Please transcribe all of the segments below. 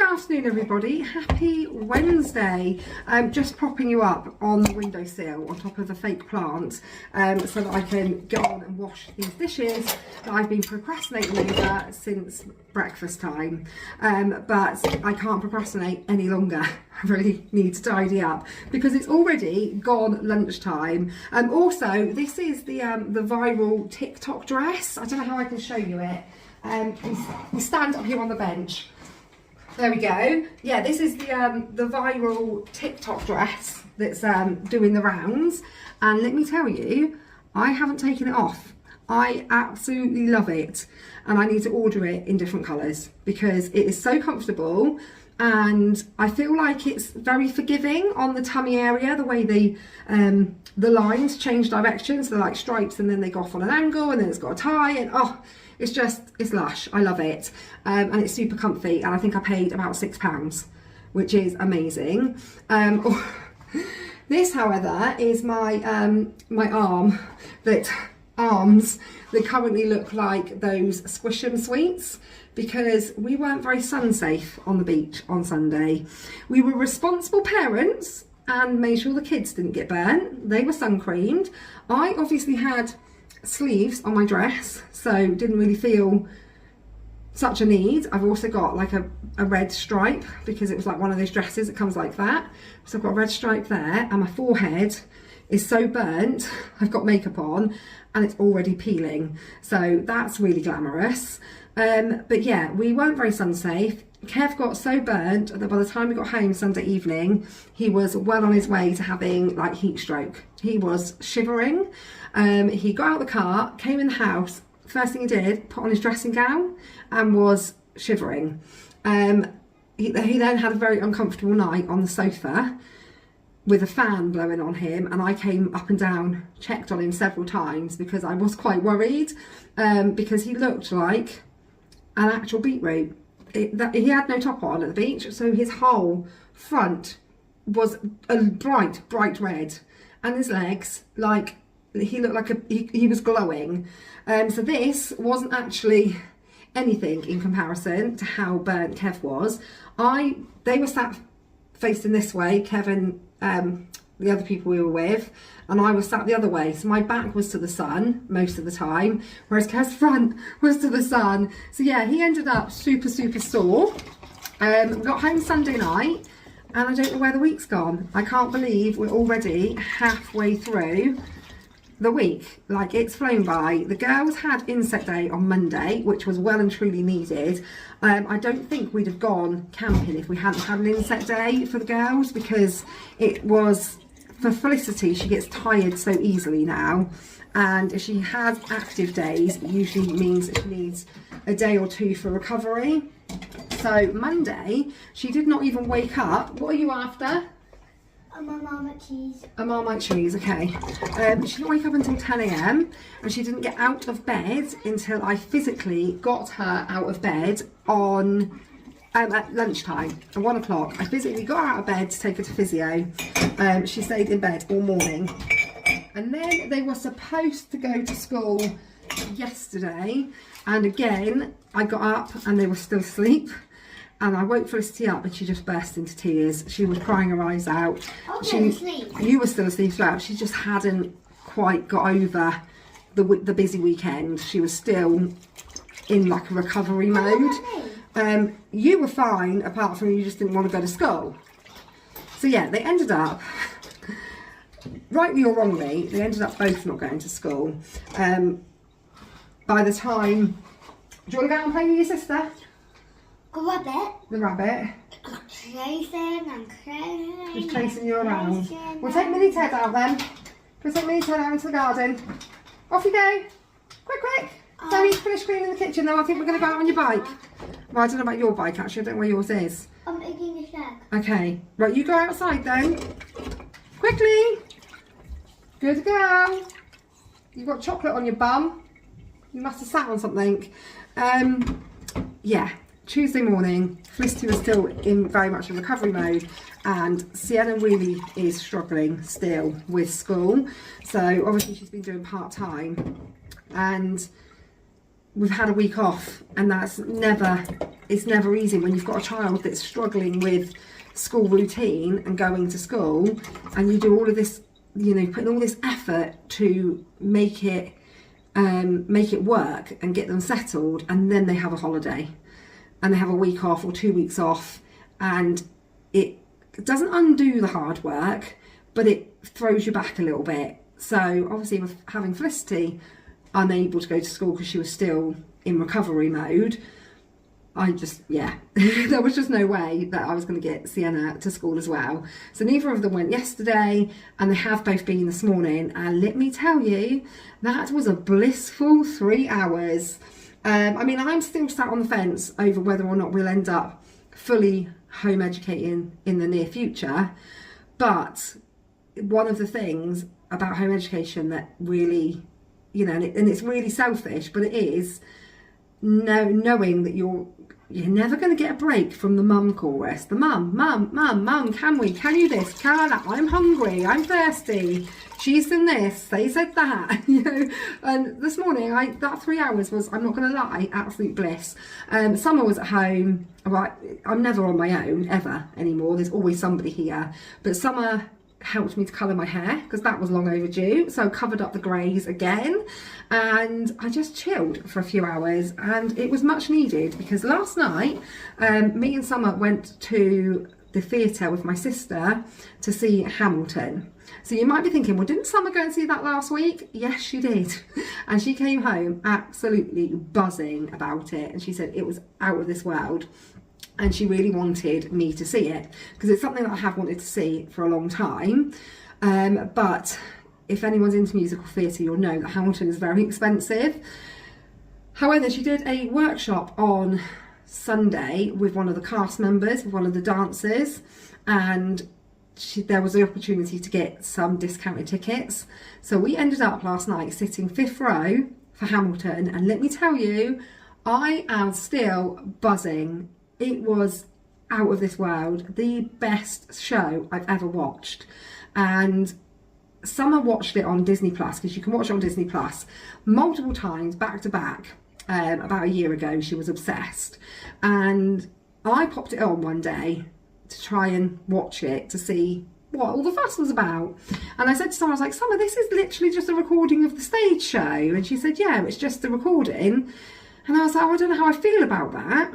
afternoon everybody, happy Wednesday. Just propping you up on the windowsill on top of the fake plant so that I can get on and wash these dishes that I've been procrastinating over since breakfast time, but I can't procrastinate any longer. I really need to tidy up because it's already gone lunchtime. Also, this is the viral TikTok dress. I don't know how I can show you it. We stand up here on the bench. There we go. Yeah, this is the viral TikTok dress that's doing the rounds. And let me tell you, I haven't taken it off. I absolutely love it. And I need to order it in different colours because it is so comfortable. And I feel like it's very forgiving on the tummy area, the way the lines change directions. They're like stripes and then they go off on an angle and then it's got a tie and oh, it's lush. I love it. And it's super comfy and I think I paid about £6, which is amazing. This, however, is my my arms that currently look like those Squish 'em sweets because we weren't very sun safe on the beach on Sunday. We were responsible parents and made sure the kids didn't get burnt. They were sun creamed. I obviously had sleeves on my dress, so didn't really feel such a need. I've also got like a red stripe because it was like one of those dresses that comes like that. So I've got a red stripe there and my forehead is so burnt. I've got makeup on and it's already peeling. So that's really glamorous. But yeah, we weren't very sun safe. Kev got so burnt that by the time we got home Sunday evening, he was well on his way to having like heat stroke. He was shivering. He got out of the car, came in the house. First thing he did, put on his dressing gown and was shivering. He then had a very uncomfortable night on the sofa with a fan blowing on him, and I came up and down, checked on him several times because I was quite worried because he looked like an actual beetroot. He had no top on at the beach, so his whole front was a bright red, and his legs, like, he looked like he was glowing. So this wasn't actually anything in comparison to how burnt Kev was. They were sat facing this way, Kevin, the other people we were with, and I was sat the other way, so my back was to the sun most of the time, whereas Kev's front was to the sun. So yeah, he ended up super sore. We got home Sunday night and I don't know where the week's gone. I can't believe we're already halfway through the week. Like, it's flown by. The girls had inset day on Monday, which was well and truly needed. I don't think we'd have gone camping if we hadn't had an inset day for the girls, because it was, for Felicity, she gets tired so easily now, and if she has active days, it usually means that she needs a day or two for recovery. So Monday, she did not even wake up. What are you after? A Marmite cheese. A Marmite cheese, okay. She didn't wake up until 10 AM and she didn't get out of bed until I physically got her out of bed on at lunchtime at 1 o'clock. I physically got her out of bed to take her to physio. She stayed in bed all morning. And then they were supposed to go to school yesterday, and again I got up and they were still asleep. And I woke Felicity up and she just burst into tears. She was crying her eyes out. I was still asleep. You were still asleep as well. She just hadn't quite got over the busy weekend. She was still in like a recovery mode. You were fine, apart from you just didn't want to go to school. So yeah, they ended up, rightly or wrongly, they ended up both not going to school. By the time, do you want to go out and play with your sister? Rabbit. The rabbit. Chasing. Just chasing you around. We'll take Minnie Ted out then. We'll take Minnie Ted out into the garden. Off you go. Quick. Don't need to finish cleaning the kitchen though. I think we're going to go out on your bike. Well, I don't know about your bike actually. I don't know where yours is. I'm making a shack. Okay. Right, you go outside then. Quickly. Good girl. You've got chocolate on your bum. You must have sat on something. Yeah. Tuesday morning, Felicity was still in very much a recovery mode, and Sienna really is struggling still with school. So obviously she's been doing part-time, and we've had a week off, and it's never easy when you've got a child that's struggling with school routine and going to school, and you do all of this, you know, putting all this effort to make it work and get them settled, and then they have a holiday and they have a week off or 2 weeks off, and it doesn't undo the hard work, but it throws you back a little bit. So obviously with having Felicity unable to go to school because she was still in recovery mode, there was just no way that I was going to get Sienna to school as well. So neither of them went yesterday, and they have both been this morning, and let me tell you, that was a blissful 3 hours. I mean, I'm still sat on the fence over whether or not we'll end up fully home educating in the near future, but one of the things about home education that really, you know, and it's really selfish, but it is, knowing that you're never going to get a break from the mum chorus. The mum, can you this, can I that, I'm hungry, I'm thirsty, she's done this, they said that, you know. And this morning, that 3 hours was, I'm not going to lie, absolute bliss. Summer was at home. Right, I'm never on my own ever anymore, there's always somebody here, but Summer helped me to colour my hair because that was long overdue, so I covered up the greys again, and I just chilled for a few hours, and it was much needed because last night me and Summer went to the theatre with my sister to see Hamilton. So you might be thinking, well, didn't Summer go and see that last week? Yes, she did. And she came home absolutely buzzing about it, and she said it was out of this world. And she really wanted me to see it because it's something that I have wanted to see for a long time. But if anyone's into musical theatre, you'll know that Hamilton is very expensive. However, she did a workshop on Sunday with one of the cast members, with one of the dancers, and there was the opportunity to get some discounted tickets. So we ended up last night sitting 5th row for Hamilton, and let me tell you, I am still buzzing. It was out of this world, the best show I've ever watched. And Summer watched it on Disney Plus, because you can watch it on Disney Plus multiple times back to back. About a year ago, she was obsessed, and I popped it on one day to try and watch it to see what all the fuss was about. And I said to Summer, I was like, Summer, this is literally just a recording of the stage show. And she said, yeah, it's just the recording. And I was like, oh, I don't know how I feel about that.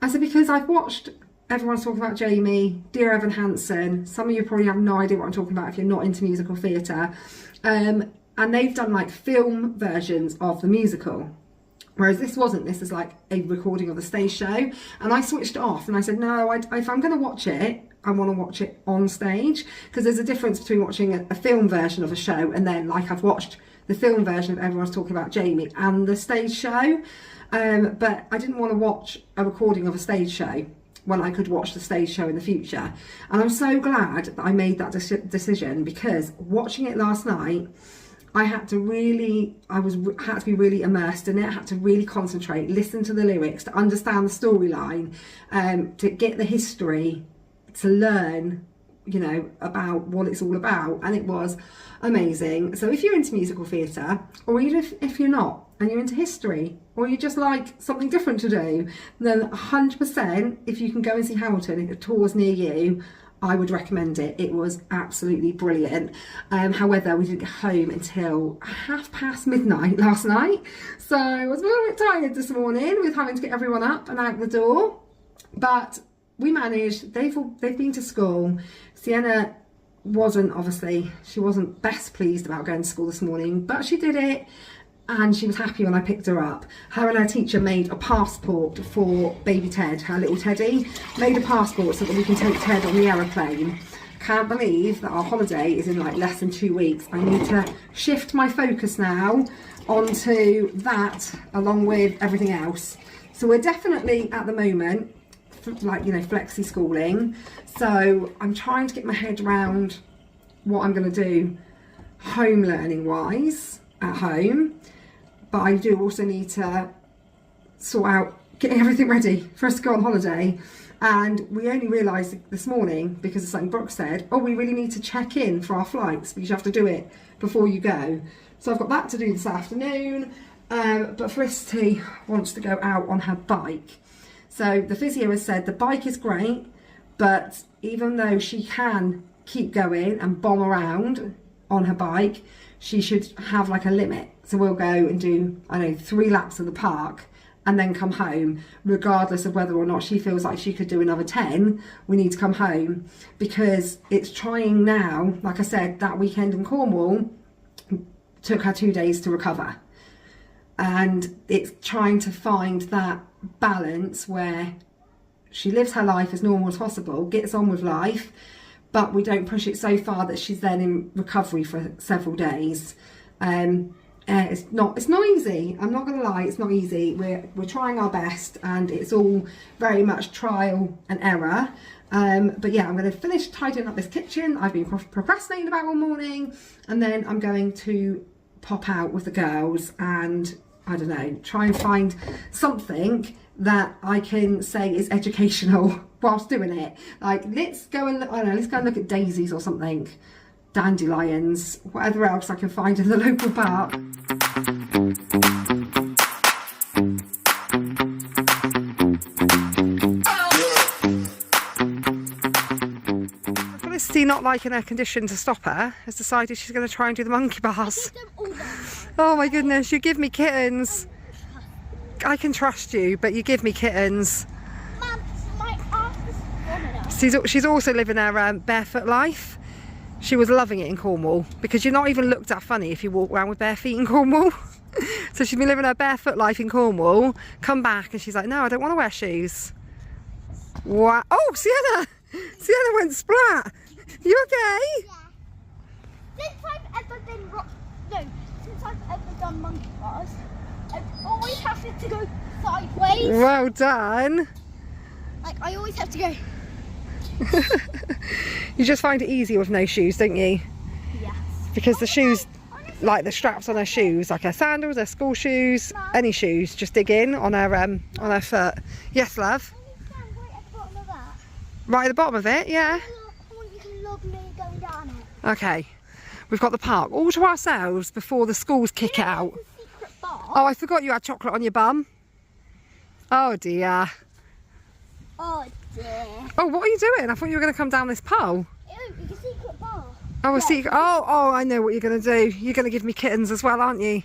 I said, because I've watched everyone's talking about Jamie, Dear Evan Hansen. Some of you probably have no idea what I'm talking about if you're not into musical theatre. And they've done like film versions of the musical. Whereas this wasn't. This is like a recording of the stage show. And I switched it off and I said, no, if I'm going to watch it, I want to watch it on stage. Because there's a difference between watching a film version of a show and then like I've watched the film version of Everyone's Talking About Jamie and the stage show. But I didn't want to watch a recording of a stage show when I could watch the stage show in the future. And I'm so glad that I made that decision, because watching it last night, I had to be really immersed in it. I had to really concentrate, listen to the lyrics, to understand the storyline, to get the history, to learn, you know, about what it's all about. And it was amazing. So if you're into musical theatre, or even if you're not, and you're into history, or you just like something different to do, then 100%, if you can go and see Hamilton, if a tour's near you, I would recommend it. It was absolutely brilliant. However, we didn't get home until midnight last night. So I was a little bit tired this morning with having to get everyone up and out the door. But we managed. They've been to school. Sienna she wasn't best pleased about going to school this morning, but she did it. And she was happy when I picked her up. Her and her teacher made a passport for baby Ted, her little Teddy. Made a passport so that we can take Ted on the aeroplane. Can't believe that our holiday is in like less than 2 weeks. I need to shift my focus now onto that along with everything else. So we're definitely at the moment, like, you know, flexi schooling. So I'm trying to get my head around what I'm going to do home learning wise at home. But I do also need to sort out getting everything ready for us to go on holiday. And we only realised this morning, because of something Brooke said, oh, we really need to check in for our flights because you have to do it before you go. So I've got that to do this afternoon. But Felicity wants to go out on her bike. So the physio has said the bike is great, but even though she can keep going and bomb around on her bike, she should have like a limit. So we'll go and do, I don't know, 3 laps of the park and then come home, regardless of whether or not she feels like she could do another 10. We need to come home, because it's trying now. Like I said, that weekend in Cornwall took her 2 days to recover, and it's trying to find that balance where she lives her life as normal as possible, gets on with life, but we don't push it so far that she's then in recovery for several days. It's not easy. I'm not going to lie, it's not easy. We're trying our best, and it's all very much trial and error. But yeah, I'm going to finish tidying up this kitchen. I've been procrastinating about all morning, and then I'm going to pop out with the girls and, I don't know, try and find something that I can say is educational whilst doing it. Like, let's go and look at daisies or something, dandelions, whatever else I can find in the local park. Felicity, not liking her condition to stop her, has decided she's going to try and do the monkey bars. Oh my goodness, you give me kittens. I can trust you, but you give me kittens. Mum, my arm is running up. She's also living her barefoot life. She was loving it in Cornwall, because you're not even looked at funny if you walk around with bare feet in Cornwall. So she's been living her barefoot life in Cornwall, come back and she's like, no, I don't want to wear shoes. Wow. Oh, Sienna went splat. You okay? Yeah. Since I've ever done monkey bars, I've always have to go sideways. Well done. Like, I always have to go. You just find it easier with no shoes, don't you? Yes. Because the shoes, like the straps on her shoes, like her sandals, her school shoes, any shoes, just dig in on her foot. Yes, love. Right at the bottom of it, yeah. I want you to love me going down it. Okay. We've got the park all to ourselves before the schools kick out. There's a secret bar. Oh, I forgot you had chocolate on your bum. Oh dear. Oh dear. Oh, what are you doing? I thought you were going to come down this pole. Ew, it's a secret bar. Oh, a secret. Oh, I know what you're going to do. You're going to give me kittens as well, aren't you?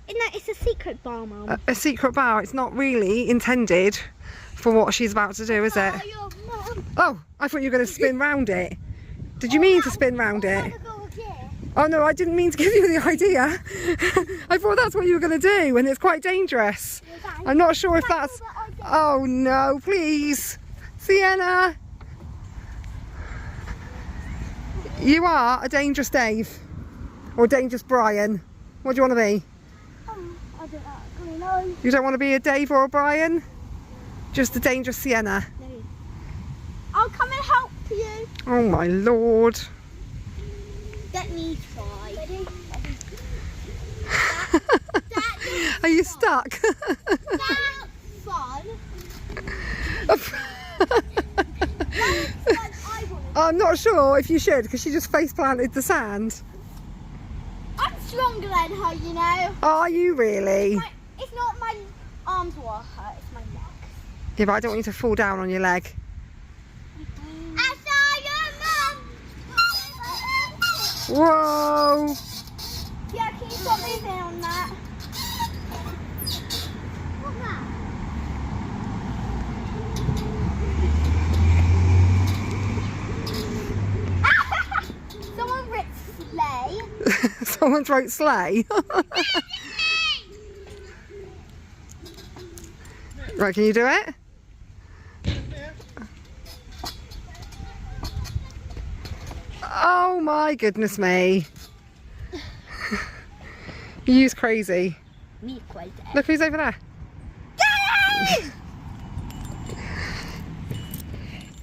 It's a secret bar, Mum. A secret bar. It's not really intended for what she's about to do, is it? Oh, I thought you were going to spin round it. Did you mean to spin round it? Oh no, I didn't mean to give you the idea. I thought that's what you were going to do, and it's quite dangerous. I'm not sure if that's... Oh no, please. Sienna. You are a dangerous Dave. Or a dangerous Brian. What do you want to be? I don't actually know. You don't want to be a Dave or a Brian? Just a dangerous Sienna? No. I'll come and help you. Oh my lord. Let me try. Ready? Are you stuck? That's fun. I'm not sure if you should, because she just face planted the sand. I'm stronger than her, you know. Are you really? It's not my arms who are hurt, it's my legs. Yeah, but I don't want you to fall down on your leg. I saw your mum. Whoa! Yeah, can you stop moving on that? What's that? Someone wrote sleigh. Someone wrote sleigh. Right, can you do it? Oh my goodness me. You's crazy. Me crazy. Look who's over there.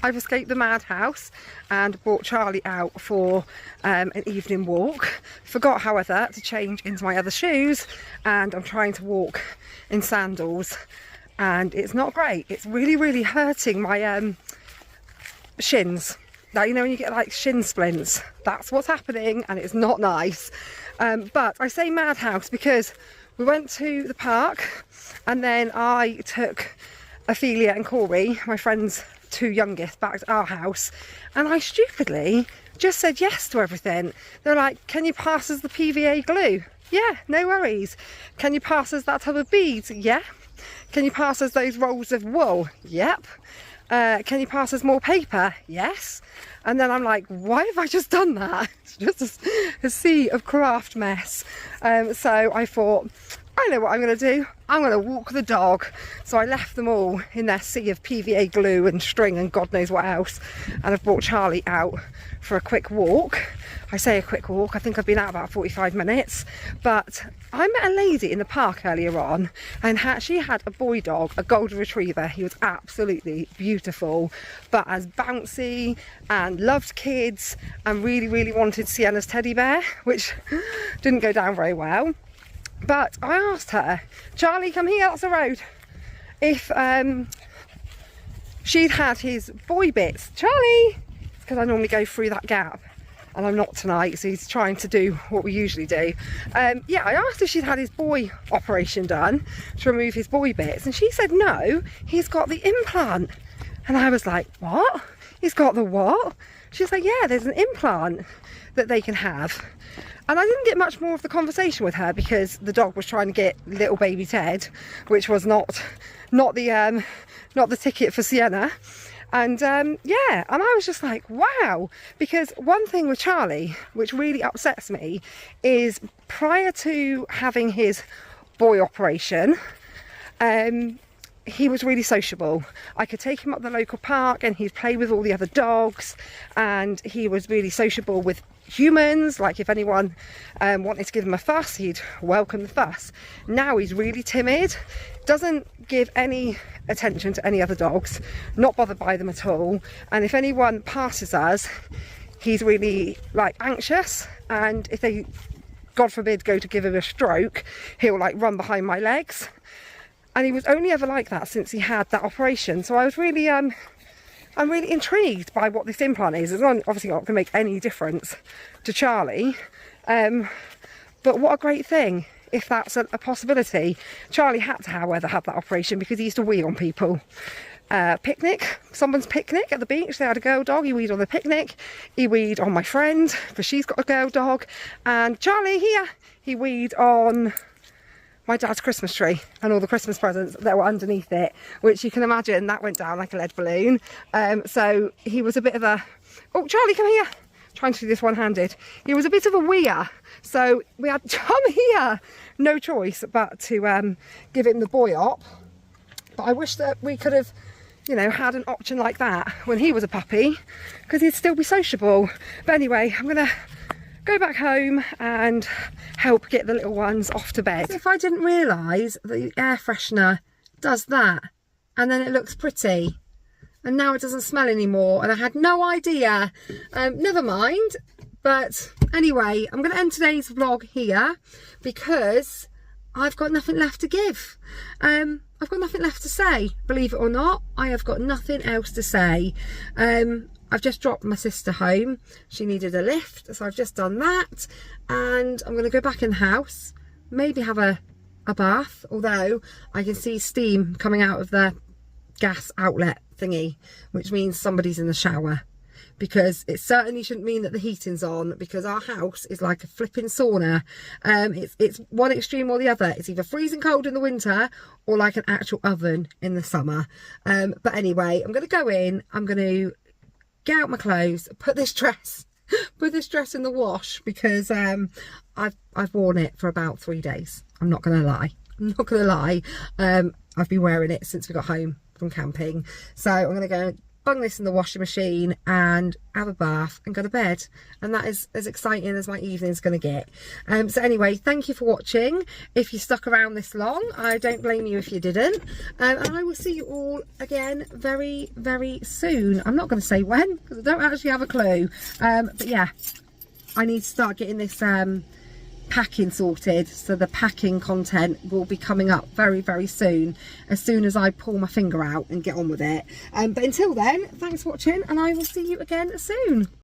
I've escaped the madhouse and brought Charlie out for an evening walk. Forgot, however, to change into my other shoes, and I'm trying to walk in sandals, and it's not great. It's really hurting my shins. Like, you know when you get like shin splints, that's what's happening, and it's not nice. But I say madhouse because we went to the park, and then I took Ophelia and Corey, my friend's 2 youngest, back to our house, and I stupidly just said yes to everything. They're like, can you pass us the PVA glue? Yeah, no worries. Can you pass us that tub of beads? Yeah. Can you pass us those rolls of wool? Yep. Can you pass us more paper? Yes. And then I'm like, why have I just done that? It's just a sea of craft mess. So I thought, I know what I'm going to do. I'm going to walk the dog. So I left them all in their sea of PVA glue and string and God knows what else. And I've brought Charlie out for a quick walk. I say a quick walk, I think I've been out about 45 minutes. But I met a lady in the park earlier on, and she had a boy dog, a golden retriever. He was absolutely beautiful, but as bouncy and loved kids, and really, really wanted Sienna's teddy bear, which didn't go down very well. But I asked her, Charlie, come here, that's the road, if she'd had his boy bits. Charlie, because I normally go through that gap, and I'm not tonight, so he's trying to do what we usually do. Yeah, I asked if she'd had his boy operation done to remove his boy bits, and she said no, he's got the implant. And I was like, what? He's got the what? She's like, yeah, there's an implant that they can have. And I didn't get much more of the conversation with her because the dog was trying to get little baby Ted, which was not the ticket for Sienna. And yeah, and I was just like, wow, because one thing with Charlie, which really upsets me, is prior to having his boy operation, he was really sociable. I could take him up the local park and he'd play with all the other dogs, and he was really sociable with humans. Like if anyone wanted to give him a fuss, he'd welcome the fuss. Now he's really timid, doesn't give any attention to any other dogs, not bothered by them at all, and if anyone passes us, he's really like anxious, and if they, God forbid, go to give him a stroke, he'll like run behind my legs. And he was only ever like that since he had that operation. So I was really I'm really intrigued by what this implant is. It's obviously not going to make any difference to Charlie, but what a great thing if that's a possibility. Charlie had to, however, have that operation because he used to wee on people. Someone's picnic at the beach, they had a girl dog, he weed on the picnic, he weed on my friend because she's got a girl dog, and Charlie here, he weed on my dad's Christmas tree and all the Christmas presents that were underneath it, which you can imagine that went down like a lead balloon. So he was a bit of a, oh Charlie, come here, trying to do this one-handed. He was a bit of a weeer, so we had come here, no choice but to give him the boy op. But I wish that we could have, you know, had an option like that when he was a puppy, because he'd still be sociable. But anyway, I'm gonna go back home and help get the little ones off to bed. If I didn't realise that the air freshener does that, and then it looks pretty, and now it doesn't smell anymore, and I had no idea. Never mind. But anyway, I'm going to end today's vlog here because I've got nothing left to give. I've got nothing left to say, believe it or not. I have got nothing else to say. I've just dropped my sister home. She needed a lift, so I've just done that. And I'm going to go back in the house, maybe have a bath, although I can see steam coming out of the gas outlet thingy, which means somebody's in the shower. Because it certainly shouldn't mean that the heating's on, because our house is like a flipping sauna. It's one extreme or the other. It's either freezing cold in the winter or like an actual oven in the summer. But anyway, I'm going to go in, I'm going to get out my clothes, put this dress in the wash, because I've worn it for about 3 days. I'm not going to lie. I've been wearing it since we got home from camping. So I'm going to go bung this in the washing machine and have a bath and go to bed, and that is as exciting as my evening's going to get. So anyway, thank you for watching. If you stuck around this long, I don't blame you if you didn't, and I will see you all again very, very soon. I'm not going to say when because I don't actually have a clue, but yeah, I need to start getting this packing sorted, so the packing content will be coming up very, very soon as I pull my finger out and get on with it. But until then, thanks for watching, and I will see you again soon.